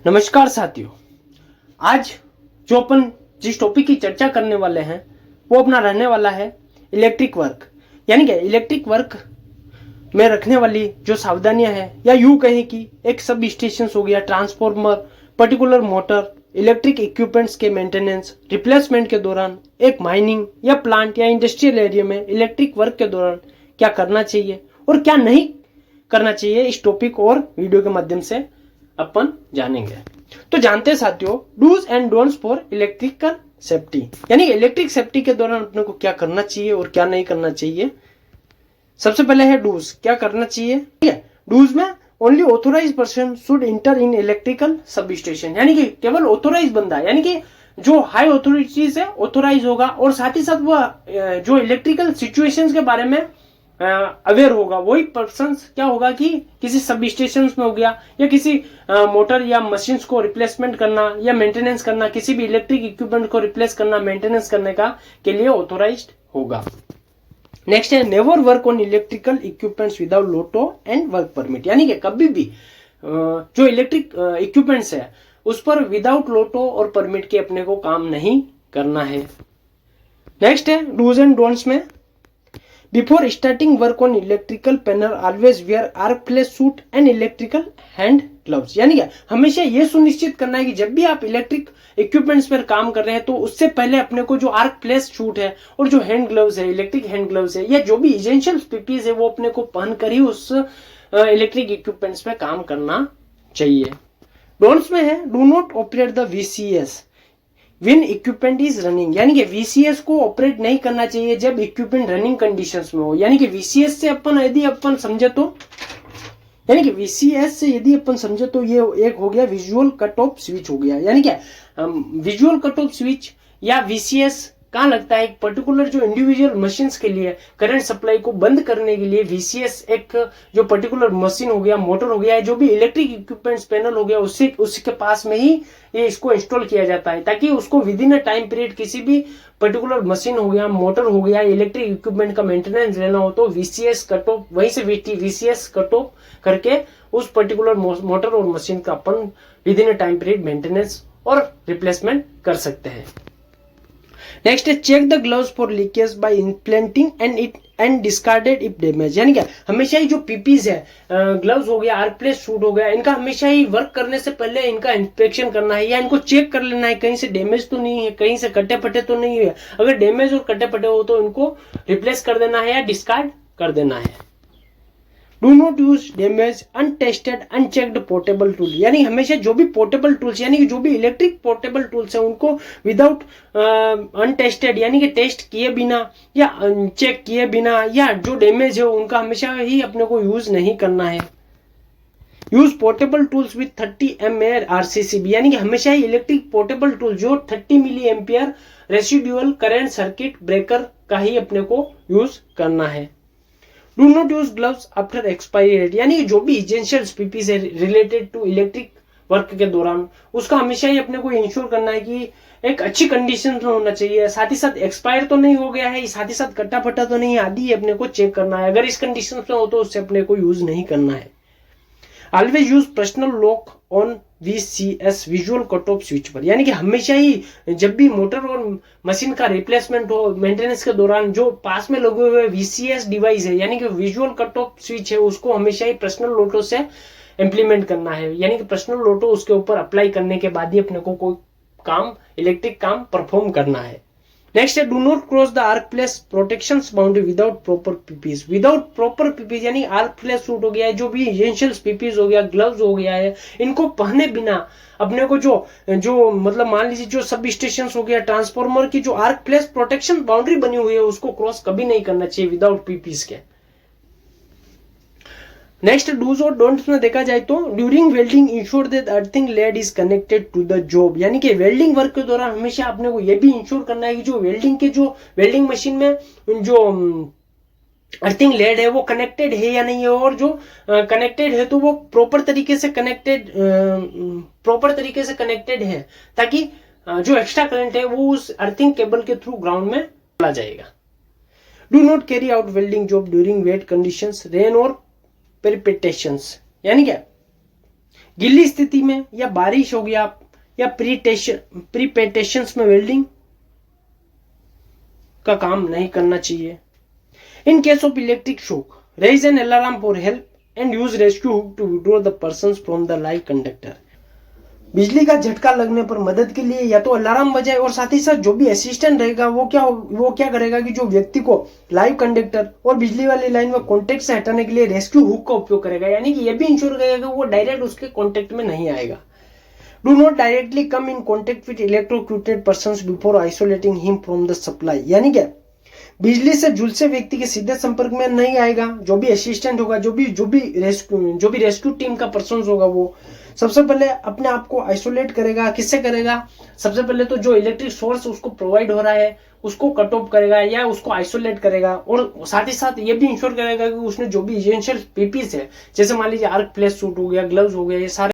नमस्कार साथियों, आज जो अपन जिस टॉपिक की चर्चा करने वाले हैं वो अपना रहने वाला है इलेक्ट्रिक वर्क। यानी कि इलेक्ट्रिक वर्क में रखने वाली जो सावधानियां हैं, या यूं कहें कि एक सब स्टेशन हो गया, transformer, particular motor, electric equipments के मेंटेनेंस, रिप्लेसमेंट के दौरान, एक माइनिंग या प्लांट या इंडस्ट्रियल एरिया में इलेक्ट्रिक वर्क के दौरान क्या करना चाहिए और क्या नहीं करना चाहिए, इस टॉपिक और वीडियो के माध्यम से अपन जानेंगे। तो जानते हैं साथियों, dos and don'ts for electrical safety, यानी इलेक्ट्रिक सेफ्टी के दौरान अपने को क्या करना चाहिए और क्या नहीं करना चाहिए। सबसे पहले है डूज, क्या करना चाहिए। ठीक है, डूज में only authorize person should enter in electrical substation, यानी कि केवल ऑथोराइज बंदा, यानी कि जो हाई ऑथोरिटीज है ऑथोराइज होगा, और साथ ही साथ वह जो इलेक्ट्रिकल सिचुएशंस के बारे में अवेयर होगा, वही पर्सन क्या होगा कि किसी सब स्टेशन में हो गया या किसी मोटर या मशीन्स को रिप्लेसमेंट करना या मेंटेनेंस करना, किसी भी इलेक्ट्रिक इक्विपमेंट को रिप्लेस करना, मेंटेनेंस करने का के लिए ऑथोराइज्ड होगा। नेक्स्ट है never work on electrical equipments without Lotte and work permit, यानी कि कभी भी जो इलेक्ट्रिक इक्विपमेंट्स है उस पर विदाउट लोटो और परमिट के अपने को काम नहीं करना है। नेक्स्ट है डूज एंड डोंट्स में before starting work on electrical panel always wear arc flash suit and electrical hand gloves, यानी कि हमेशा यह सुनिश्चित करना है कि जब भी आप इलेक्ट्रिक इक्विपमेंट्स पर काम कर रहे हैं तो उससे पहले अपने को जो आर्क फ्लेश सूट है और जो हैंड ग्लव्स है, इलेक्ट्रिक हैंड ग्लव्स है, या जो भी एसेंशियल पीपीज है वो अपने को पहनकर ही उस इलेक्ट्रिक इक्विपमेंट्स पे काम करना चाहिए। डोंट्स में है do not operate the VCS When equipment is running, यानी कि वीसीएस को ऑपरेट नहीं करना चाहिए जब इक्विपमेंट रनिंग कंडीशंस में हो। यानी कि वीसीएस से अपन यदि अपन समझे तो, यानी कि वीसीएस से यदि अपन समझे तो ये एक हो गया विजुअल कट ऑफ स्विच हो गया। यानी कि विजुअल कट ऑफ स्विच या वीसीएस कहाँ लगता है, एक पर्टिकुलर जो इंडिविजुअल मशीन्स के लिए करंट सप्लाई को बंद करने के लिए वीसीएस एक जो पर्टिकुलर मशीन हो गया, मोटर हो गया, जो भी इलेक्ट्रिक इक्विपमेंट्स पैनल हो गया, उसके पास में ही ये इसको इंस्टॉल किया जाता है, ताकि उसको with in a time period किसी भी पर्टिकुलर मशीन हो गया, मोटर हो गया, इलेक्ट्रिक इक्विपमेंट का मेंटेनेंस लेना हो तो वीसीएस कट ऑफ, वहीं से वीसीएस कट ऑफ करके उस पर्टिकुलर मोटर और मशीन का अपन within a time period maintenance और रिप्लेसमेंट कर सकते हैं। नेक्स्ट है check the gloves for leakage by implanting and discarded if damage, यानी क्या हमेशा ही जो पीपीज है, ग्लव्स हो गया, आर्क फ्लेश सूट हो गया, इनका हमेशा ही वर्क करने से पहले इनका इंस्पेक्शन करना है या इनको चेक कर लेना है कहीं से डैमेज तो नहीं है, कहीं से कटे फटे तो नहीं है। अगर डैमेज और कटे फटे हो तो इनको रिप्लेस कर देना है या डिस्कार्ड कर देना है। Do not use damage untested unchecked portable tool, यानी हमेशा जो भी पोर्टेबल टूल्स, यानी कि जो भी इलेक्ट्रिक पोर्टेबल टूल्स है उनको विदाउट अनटेस्टेड, यानी कि टेस्ट किए बिना या चेक किए बिना या जो डैमेज है उनका हमेशा ही अपने को यूज नहीं करना है। Use portable tools with 30 mA RCCB, यानी कि हमेशा ही इलेक्ट्रिक पोर्टेबल टूल जो 30 milli ampere residual current circuit breaker का ही अपने को यूज करना है। Do not use gloves after expiry date, यानी जो भी एसेंशियल पीपीज है रिलेटेड टू इलेक्ट्रिक वर्क के दौरान उसका हमेशा ही अपने को इंश्योर करना है कि एक अच्छी कंडीशन में होना चाहिए, साथ ही साथ एक्सपायर तो नहीं हो गया है, साथ ही साथ कट्टा फटा तो नहीं, आदि अपने को चेक करना है। अगर इस कंडीशन में हो तो उससे अपने को यूज नहीं करना है। Always use personal lock on VCS visual cut off switch पर, यानी कि हमेशा ही जब भी मोटर और मशीन का रिप्लेसमेंट हो, मेंटेनेंस के दौरान जो पास में लगे हुए वीसीएस डिवाइस है, यानी कि विजुअल कट ऑफ स्विच है, उसको हमेशा ही पर्सनल लोटो से इंप्लीमेंट करना है। यानी कि पर्सनल लोटो उसके ऊपर अप्लाई करने के बाद ही अपने को कोई काम, इलेक्ट्रिक काम परफॉर्म करना है। नेक्स्ट है do not cross the arc flash protection boundary without proper PPEs, without proper PPEs, यानी आर्क फ्लेश सूट हो गया है, जो भी एसेंशियल पीपीज हो गया, ग्लव्स हो गया है, इनको पहने बिना अपने को जो मतलब मान लीजिए जो सब स्टेशन हो गया, ट्रांसफार्मर की जो आर्क फ्लेश प्रोटेक्शन बाउंड्री बनी हुई है उसको क्रॉस कभी नहीं करना चाहिए विदाउट पीपीज के। नेक्स्ट डूज और डोंट्स में देखा जाए तो during welding ensure that earthing lead is connected to the job, यानी कि वेल्डिंग वर्क के दौरान हमेशा अपने को यह भी इंश्योर करना है कि जो वेल्डिंग मशीन में जो अर्थिंग लेड है वो कनेक्टेड है या नहीं है, और जो कनेक्टेड है तो वो प्रॉपर तरीके से कनेक्टेड है, ताकि जो एक्स्ट्रा करंट है वो उस अर्थिंग केबल के थ्रू ग्राउंड में चला जाएगा। Do not carry out welding job during wet conditions, rain और प्रेसिपिटेशंस, यानी क्या गिल्ली स्थिति में या बारिश हो गया या प्रीपेटेशंस में वेल्डिंग का काम नहीं करना चाहिए। In case of electric shock, raise an alarm for help and use rescue hook to withdraw the person from the live conductor. बिजली का झटका लगने पर मदद के लिए या तो अलार्म बजाए और साथ ही साथ जो भी असिस्टेंट रहेगा वो क्या करेगा कि जो व्यक्ति को लाइव कंडक्टर और बिजली वाली लाइन में कॉन्टेक्ट से हटाने के लिए रेस्क्यू हुक का उपयोग करेगा, यानी कि ये भी इंश्योर करेगा वो डायरेक्ट उसके कॉन्टेक्ट में नहीं आएगा। Do not directly come in contact with electrocuted person before isolating him from the supply, यानी क्या बिजली से झुलसे व्यक्ति के सीधे संपर्क में नहीं आएगा। जो भी असिस्टेंट होगा, जो भी रेस्क्यू टीम का पर्सन होगा, वो सबसे पहले अपने आप को आइसोलेट करेगा। किससे करेगा? सबसे पहले तो जो इलेक्ट्रिक सोर्स उसको प्रोवाइड हो रहा है उसको कट ऑफ करेगा या उसको आइसोलेट करेगा, और साथ ही साथ ये भी इंश्योर करेगा कि उसने जो भी एसेंशियल पीपीस है, जैसे मान लीजिए आर्क प्लेस सूट हो गया, ग्लव्स हो गया, ये सारे